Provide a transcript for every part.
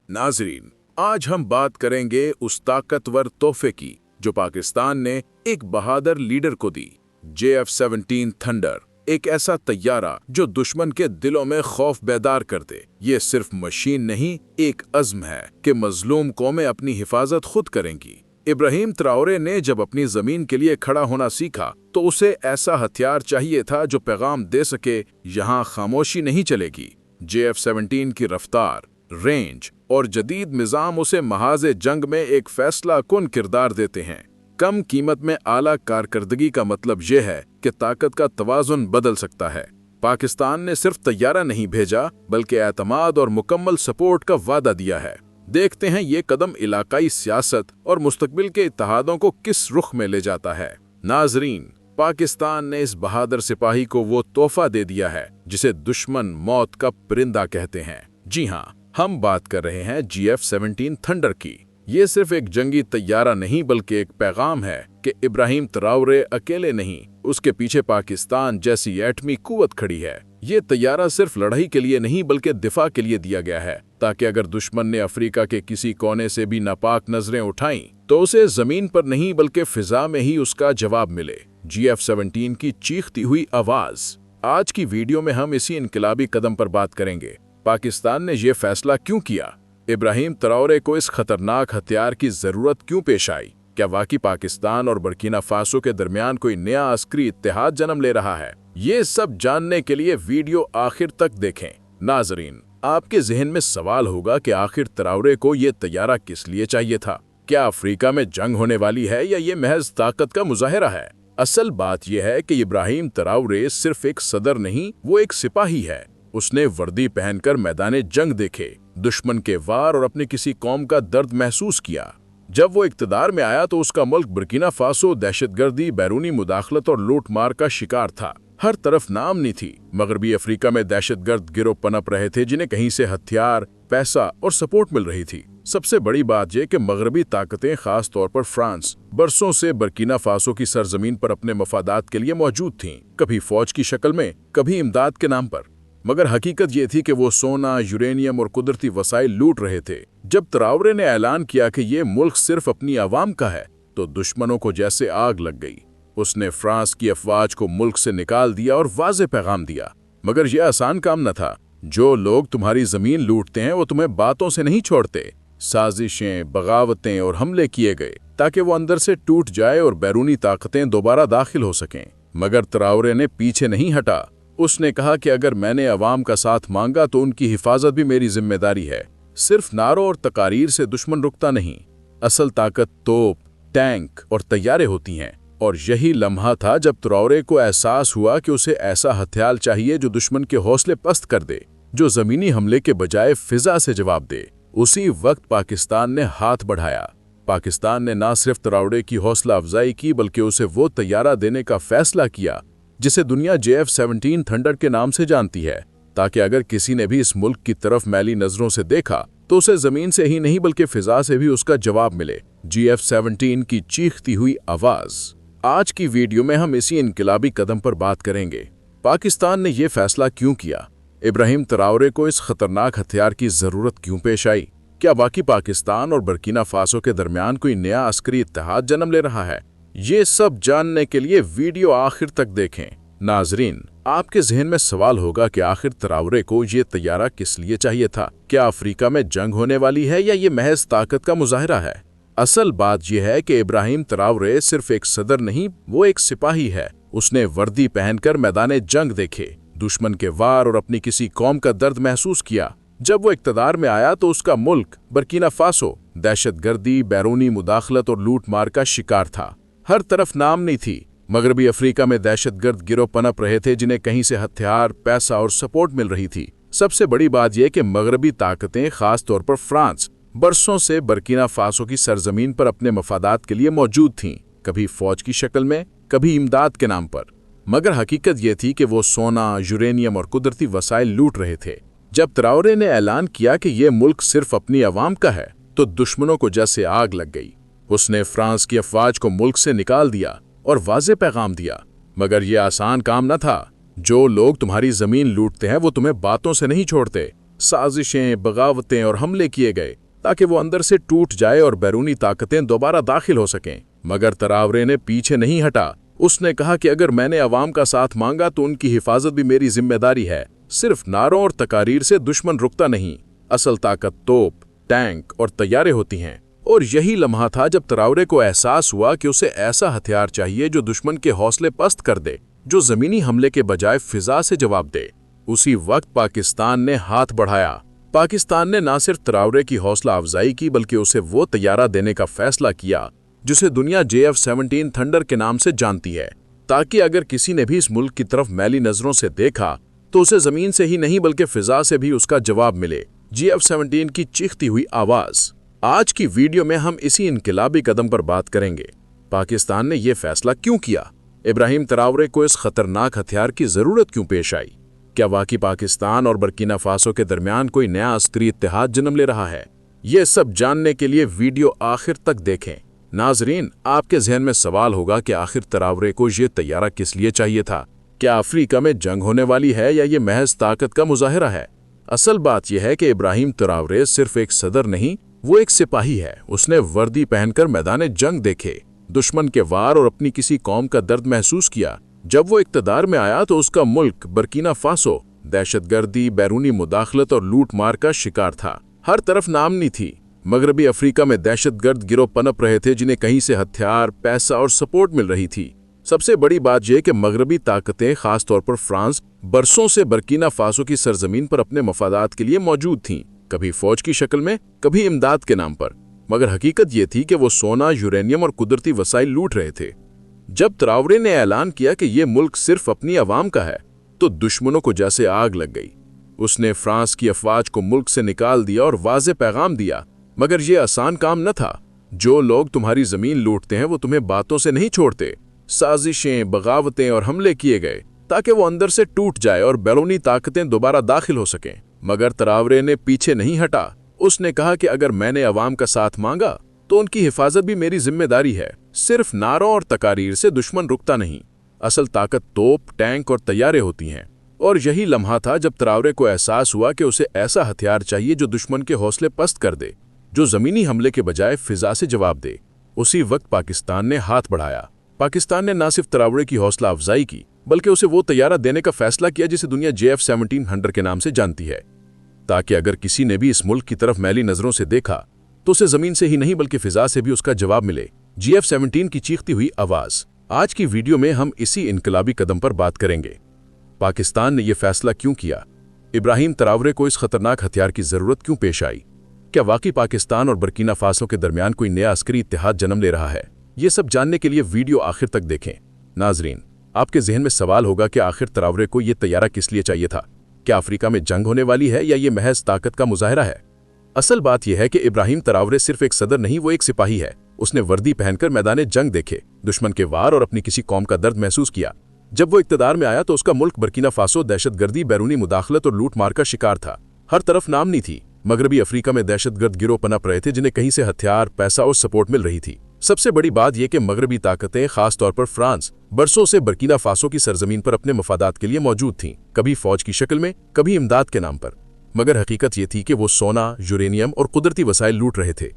नाजरीन, आज हम बात करेंगे उस ताकतवर तोहफे की जो पाकिस्तान ने एक बहादुर लीडर को दी। JF-17 थंडर, एक ऐसा तैयारा जो दुश्मन के दिलों में खौफ बेदार कर दे। ये सिर्फ मशीन नहीं, एक अज़्म है कि मजलूम कौमें अपनी हिफाजत खुद करेंगी। इब्राहिम ट्राओरे ने जब अपनी जमीन के लिए खड़ा होना सीखा तो उसे ऐसा हथियार चाहिए था जो पैगाम दे सके, यहाँ खामोशी नहीं चलेगी। JF-17 की रफ्तार, रेंज और जदीद निज़ाम उसे महाज़े जंग में एक फैसला कुन किरदार देते हैं। कम कीमत में आला कारकर्दगी का मतलब यह है कि ताकत का तवाज़ुन बदल सकता है। पाकिस्तान ने सिर्फ तैयारा नहीं भेजा बल्कि एतमाद और मुकम्मल सपोर्ट का वादा दिया है। देखते हैं ये कदम इलाकाई सियासत और मुस्तकबिल के इत्तेहादों को किस रुख में ले जाता है। नाजरीन, पाकिस्तान ने इस बहादुर सिपाही को वो तोहफा दे दिया है जिसे दुश्मन मौत का परिंदा कहते हैं। जी हाँ, हम बात कर रहे हैं JF-17 थंडर की। ये सिर्फ एक जंगी तैयारा नहीं बल्कि एक पैगाम है कि इब्राहिम ट्राओरे अकेले नहीं, उसके पीछे पाकिस्तान जैसी एटमी कुव्वत खड़ी है। ये तैयारा सिर्फ लड़ाई के लिए नहीं बल्कि दिफा के लिए दिया गया है, ताकि अगर दुश्मन ने अफ्रीका के किसी कोने से भी नापाक नजरें उठाईं तो उसे जमीन पर नहीं बल्कि फिजा में ही उसका जवाब मिले। JF-17 की चीखती हुई आवाज। आज की वीडियो में हम इसी इनकलाबी कदम पर बात करेंगे। पाकिस्तान ने यह फैसला क्यों किया? इब्राहिम ट्राओरे को इस खतरनाक हथियार की जरूरत क्यों पेश आई? क्या वाकई पाकिस्तान और बर्किना फासो के दरमियान कोई नया अस्करी इत्तेहाद जन्म ले रहा है? ये सब जानने के लिए वीडियो आखिर तक देखें। नाजरीन, आपके जहन में सवाल होगा कि आखिर ट्राओरे को ये तैयारा किस लिए चाहिए था? क्या अफ्रीका में जंग होने वाली है या ये महज ताकत का मुजाहिरा है? असल बात यह है कि इब्राहिम ट्राओरे सिर्फ एक सदर नहीं, वो एक सिपाही है। उसने वर्दी पहनकर मैदाने जंग देखे, दुश्मन के वार और अपनी किसी कौम का दर्द महसूस किया। जब वो इक्तदार में आया तो उसका मुल्क बर्किना फासो दहशतगर्दी, बैरूनी मुदाखलत और लूटमार का शिकार था। हर तरफ नामनी थी। मगरबी अफ्रीका में दहशतगर्द गिरोह पनप रहे थे जिन्हें कहीं से हथियार, पैसा और सपोर्ट मिल रही थी। सबसे बड़ी बात यह कि मगरबी ताकतें, खास तौर पर फ्रांस, बरसों से बर्किना फासो की सरजमीन पर अपने मफादात के लिए मौजूद थीं, कभी फौज की शक्ल में, कभी इमदाद के नाम पर। मगर हकीकत ये थी कि वो सोना, यूरेनियम और कुदरती वसाइल लूट रहे थे। जब ट्राओरे ने ऐलान किया कि ये मुल्क सिर्फ अपनी आवाम का है तो दुश्मनों को जैसे आग लग गई। उसने फ्रांस की अफवाज को मुल्क से निकाल दिया और वाज़े पैगाम दिया, मगर यह आसान काम न था। जो लोग तुम्हारी जमीन लूटते हैं वो तुम्हें बातों से नहीं छोड़ते। साजिशें, बगावतें और हमले किए गए ताकि वो अंदर से टूट जाए और बैरूनी ताकतें दोबारा दाखिल हो सकें। मगर ट्राओरे ने पीछे नहीं हटा। उसने कहा कि अगर मैंने अवाम का साथ मांगा तो उनकी हिफाजत भी मेरी जिम्मेदारी है। सिर्फ नारों और तकारीर से दुश्मन रुकता नहीं, असल ताकत तोप, टैंक और तैयारे होती हैं। और यही लम्हा था जब ट्राओरे को एहसास हुआ कि उसे ऐसा हथियार चाहिए जो दुश्मन के हौसले पस्त कर दे, जो जमीनी हमले के बजाय फिजा से जवाब दे। उसी वक्त पाकिस्तान ने हाथ बढ़ाया। पाकिस्तान ने न सिर्फ ट्राओरे की हौसला अफजाई की बल्कि उसे वो तैयारा देने का फैसला किया जिसे दुनिया JF-17 थंडर के नाम से जानती है, ताकि अगर किसी ने भी इस मुल्क की तरफ मैली नजरों से देखा तो उसे जमीन से ही नहीं बल्कि फिजा से भी उसका जवाब मिले। JF-17 की चीखती हुई आवाज। आज की वीडियो में हम इसी इनकलाबी कदम पर बात करेंगे। पाकिस्तान ने यह फैसला क्यों किया? इब्राहिम ट्राओरे को इस खतरनाक हथियार की जरूरत क्यों पेश आई? क्या वाकई पाकिस्तान और बर्किना फासो के दरमियान कोई नया अस्करी इत्तेहाद जन्म ले रहा है? ये सब जानने के लिए वीडियो आखिर तक देखें। नाजरीन, आपके जहन में सवाल होगा कि आखिर ट्राओरे को ये तैयारा किस लिए चाहिए था? क्या अफ्रीका में जंग होने वाली है या ये महज ताकत का मुजाहिरा है? असल बात यह है कि इब्राहिम ट्राओरे सिर्फ एक सदर नहीं, वो एक सिपाही है। उसने वर्दी पहनकर मैदाने जंग देखे, दुश्मन के वार और अपनी किसी कौम का दर्द महसूस किया। जब वो इक्तदार में आया तो उसका मुल्क बर्किना फासो दहशतगर्दी, बैरूनी मुदाखलत और लूटमार का शिकार था। हर तरफ नामनी थी। मगरबी अफ्रीका में दहशतगर्द गिरोह पनप रहे थे जिन्हें कहीं से हथियार, पैसा और सपोर्ट मिल रही थी। सबसे बड़ी बात यह कि मगरबी ताकतें, खास तौर पर फ्रांस, बरसों से बर्किना फासो की सरजमीन पर अपने मफादात के लिए मौजूद थीं, कभी फौज की शक्ल में, कभी इमदाद के नाम पर। मगर हकीकत यह थी कि वो सोना, यूरेनियम और कुदरती वसाइल लूट रहे थे। जब ट्राओरे ने ऐलान किया कि यह मुल्क सिर्फ अपनी आवाम का है तो दुश्मनों को जैसे आग लग गई। उसने फ्रांस की अफवाज को मुल्क से निकाल दिया और वाज़े पैगाम दिया। मगर यह आसान काम न था। जो लोग तुम्हारी जमीन लूटते हैं वो तुम्हें बातों से नहीं छोड़ते। साजिशें, बगावतें और हमले किए गए ताकि वो अंदर से टूट जाए और बैरूनी ताकतें दोबारा दाखिल हो सकें। मगर तरावरे ने पीछे नहीं हटा। उसने कहा कि अगर मैंने अवाम का साथ मांगा तो उनकी हिफाजत भी मेरी जिम्मेदारी है। सिर्फ नारों और तकारीर से दुश्मन रुकता नहीं, असल ताकत तोप, टैंक और तैयारे होती हैं। और यही लम्हा था जब तरावरे को एहसास हुआ कि उसे ऐसा हथियार चाहिए जो दुश्मन के हौसले पस्त कर दे, जो जमीनी हमले के बजाय फिजा से जवाब दे। उसी वक्त पाकिस्तान ने हाथ बढ़ाया। पाकिस्तान ने न सिर्फ तरावरे की हौसला अफजाई की बल्कि उसे वो तैयारा देने का फैसला किया जिसे दुनिया JF-17 थंडर के नाम से जानती है, ताकि अगर किसी ने भी इस मुल्क की तरफ मैली नजरों से देखा तो उसे जमीन से ही नहीं बल्कि फिजा से भी उसका जवाब मिले। JF-17 की चीखती हुई आवाज। आज की वीडियो में हम इसी इनकलाबी कदम पर बात करेंगे। पाकिस्तान ने यह फैसला क्यों किया? इब्राहिम तरावरे को इस खतरनाक हथियार की जरूरत क्यों पेश आई? क्या वाकई पाकिस्तान और बर्किना फासो के दरमियान कोई नया अस्करी इत्तेहाद जन्म ले रहा है? ये सब जानने के लिए वीडियो आखिर तक देखें। नाजरीन, आपके जहन में सवाल होगा कि आखिर तरावरे को ये तैयारा किस लिए चाहिए था? क्या अफ्रीका में जंग होने वाली है या ये महज ताकत का मुजाहिरा है? असल बात यह है कि इब्राहिम तरावरे सिर्फ एक सदर नहीं, वो एक सिपाही है। उसने वर्दी पहनकर मैदान जंग देखे, दुश्मन के वार और अपनी किसी कौम का दर्द महसूस किया। जब वो इक्तदार में आया तो उसका मुल्क बर्किना फासो दहशतगर्दी, बैरूनी मुदाखलत और लूट मार का शिकार था। हर तरफ नामनी थी। मगरबी अफ्रीका में दहशतगर्द गिरोह पनप रहे थे जिन्हें कहीं से हथियार, पैसा और सपोर्ट मिल रही थी। सबसे बड़ी बात यह कि मगरबी ताकतें, खासतौर पर फ्रांस, बरसों से बर्किना फासो की सरजमीन पर अपने मफादात के लिए मौजूद थीं, कभी फौज की शक्ल में, कभी इमदाद के नाम पर। मगर हकीकत यह थी कि वो सोना, यूरेनियम और कुदरती वसाइल लूट रहे थे। जब तरावरे ने ऐलान किया कि यह मुल्क सिर्फ अपनी आवाम का है तो दुश्मनों को जैसे आग लग गई। उसने फ्रांस की अफवाज को मुल्क से निकाल दिया और वाज़े पैगाम दिया, मगर यह आसान काम न था। जो लोग तुम्हारी जमीन लूटते हैं वो तुम्हें बातों से नहीं छोड़ते। साजिशें, बगावतें और हमले किए गए ताकि वो अंदर से टूट जाए और बैरूनी ताकतें दोबारा दाखिल हो सकें। मगर तरावरे ने पीछे नहीं हटा। उसने कहा कि अगर मैंने अवाम का साथ मांगा तो उनकी हिफाजत भी मेरी जिम्मेदारी है। सिर्फ नारों और तकारीर से दुश्मन रुकता नहीं, असल ताकत तोप, टैंक और तैयारे होती हैं। और यही लम्हा था जब तरावरे को एहसास हुआ कि उसे ऐसा हथियार चाहिए जो दुश्मन के हौसले पस्त कर दे, जो जमीनी हमले के बजाय फिजा से जवाब दे। उसी वक्त पाकिस्तान ने हाथ बढ़ाया। पाकिस्तान ने न सिर्फ तरावरे की हौसला अफजाई की बल्कि उसे वो तैयारा देने का फैसला किया जिसे दुनिया JF-17 थंडर के नाम से जानती है, ताकि अगर किसी ने भी इस मुल्क की तरफ मैली नजरों से देखा तो उसे जमीन से ही नहीं बल्कि फिजा से भी उसका जवाब मिले। JF-17 की चीखती हुई आवाज। आज की वीडियो में हम इसी इनकलाबी कदम पर बात करेंगे। पाकिस्तान ने यह फैसला क्यों किया? इब्राहिम तरावरे को इस खतरनाक हथियार की जरूरत क्यों पेश आई? क्या वाकई पाकिस्तान और बर्किना फासो के दरमियान कोई नया अस्करी इत्तेहाद जन्म ले रहा है? ये सब जानने के लिए वीडियो आखिर तक देखें। नाजरीन, आपके जहन में सवाल होगा कि आखिर तरावरे को यह तैयारा किस लिए चाहिए था? क्या अफ्रीका में जंग होने वाली है या ये महज ताकत का मुजाहिरा है? असल बात यह है कि इब्राहिम तरावरे सिर्फ एक सदर नहीं, वो एक सिपाही है। उसने वर्दी पहनकर मैदान जंग देखे, दुश्मन के वार और अपनी किसी कौम का दर्द महसूस किया। जब वो इक्तदार में आया तो उसका मुल्क बर्किना फासो दहशतगर्दी, बैरूनी मुदाखलत और लूट मार का शिकार था। हर तरफ नामनी थी। मगरबी अफ्रीका में दहशतगर्द गिरोह पनप रहे थे जिन्हें कहीं से हथियार, पैसा और सपोर्ट मिल रही थी। सबसे बड़ी बात यह कि मगरबी ताकतें, खासतौर पर फ्रांस, बरसों से बर्किना फासो की सरजमीन पर अपने मफादात के लिए मौजूद थीं, कभी फौज की शक्ल में, कभी इमदाद के नाम पर। मगर हकीकत यह थी कि वो सोना, यूरेनियम और कुदरती वसाइल लूट रहे थे।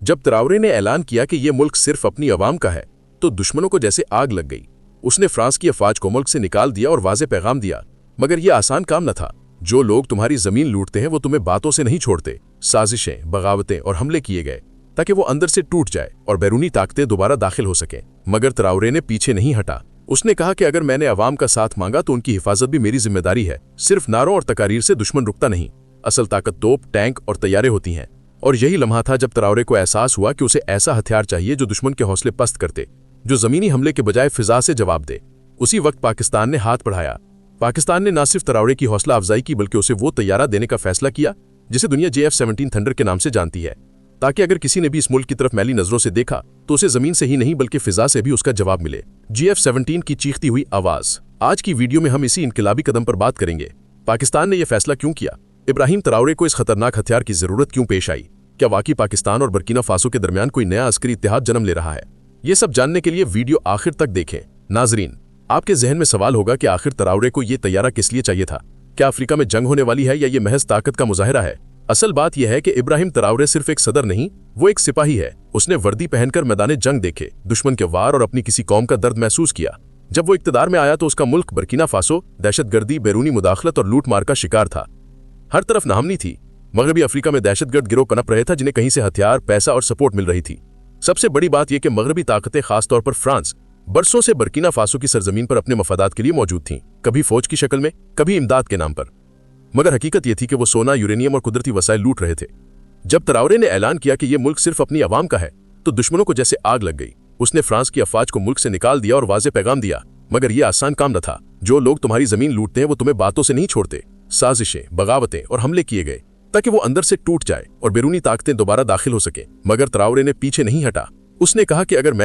जब तरावरे ने ऐलान किया कि यह मुल्क सिर्फ अपनी आवाम का है तो दुश्मनों को जैसे आग लग गई। उसने फ्रांस की अफवाज को मुल्क से निकाल दिया और वाज़े पैगाम दिया, मगर यह आसान काम न था। जो लोग तुम्हारी जमीन लूटते हैं वो तुम्हें बातों से नहीं छोड़ते। साजिशें, बगावतें और हमले किए गए ताकि वो अंदर से टूट जाए और बैरूनी ताकतें दोबारा दाखिल हो सकें। मगर तरावरे ने पीछे नहीं हटा। उसने कहा कि अगर मैंने अवाम का साथ मांगा तो उनकी हिफाजत भी मेरी जिम्मेदारी है। सिर्फ नारों और तकारीर से दुश्मन रुकता नहीं, असल ताकत तोप, टैंक और तैयारे होती हैं। और यही लम्हा था जब तरावरे को एहसास हुआ कि उसे ऐसा हथियार चाहिए जो दुश्मन के हौसले पस्त करते, जो जमीनी हमले के बजाय फिजा से जवाब दे। उसी वक्त पाकिस्तान ने हाथ बढ़ाया। पाकिस्तान ने न सिर्फ तरावरे की हौसला अफजाई की बल्कि उसे वो तैयारा देने का फैसला किया जिसे दुनिया JF-17 थंडर के नाम से जानती है, ताकि अगर किसी ने भी इस मुल्क की तरफ मैली नजरों से देखा तो उसे जमीन से ही नहीं बल्कि फिजा से भी उसका जवाब मिले। JF-17 की चीखती हुई आवाज। आज की वीडियो में हम इसी इनकलाबी कदम पर बात करेंगे। पाकिस्तान ने यह फैसला क्यों किया? इब्राहिम तरावरे को इस खतरनाक हथियार की जरूरत क्यों पेश आई? क्या वाकई पाकिस्तान और बर्किना फासो के दरमियान कोई नया अस्करी इत्तेहाद जन्म ले रहा है? ये सब जानने के लिए वीडियो आखिर तक देखें। नाजरीन, आपके जहन में सवाल होगा कि आखिर तरावरे को यह तैयारा किस लिए चाहिए था? کیا افریقہ میں جنگ ہونے والی ہے یا یہ محض طاقت کا مظاہرہ ہے؟ اصل بات یہ ہے کہ ابراہیم تراورے صرف ایک صدر نہیں، وہ ایک سپاہی ہے۔ اس نے وردی پہن کر میدان جنگ دیکھے، دشمن کے وار اور اپنی کسی قوم کا درد محسوس کیا۔ جب وہ اقتدار میں آیا تو اس کا ملک برکینا فاسو دہشت گردی، بیرونی مداخلت اور لوٹ مار کا شکار تھا۔ ہر طرف ناامنی تھی۔ مغربی افریقہ میں دہشت گرد گروہ پنپ رہے تھے جنہیں کہیں سے ہتھیار، پیسہ اور سپورٹ مل رہی تھی۔ سب سے بڑی بات یہ کہ مغربی طاقتیں، خاص طور پر فرانس، برسوں سے برکینا فاسو کی سرزمین پر اپنے مفادات کے لیے موجود تھیں، کبھی فوج کی شکل میں، کبھی امداد کے نام پر۔ مگر حقیقت یہ تھی کہ وہ سونا، یورینیم اور قدرتی وسائل لوٹ رہے تھے۔ جب تراورے نے اعلان کیا کہ یہ ملک صرف اپنی عوام کا ہے تو دشمنوں کو جیسے آگ لگ گئی۔ اس نے فرانس کی افواج کو ملک سے نکال دیا اور واضح پیغام دیا، مگر یہ آسان کام نہ تھا۔ جو لوگ تمہاری زمین لوٹتے ہیں وہ تمہیں باتوں سے نہیں چھوڑتے۔ سازشیں، بغاوتیں اور حملے کیے گئے تاکہ وہ اندر سے ٹوٹ جائے اور بیرونی طاقتیں دوبارہ داخل ہو سکیں۔ مگر تراورے نے پیچھے نہیں ہٹا۔ اس نے کہا کہ اگر میں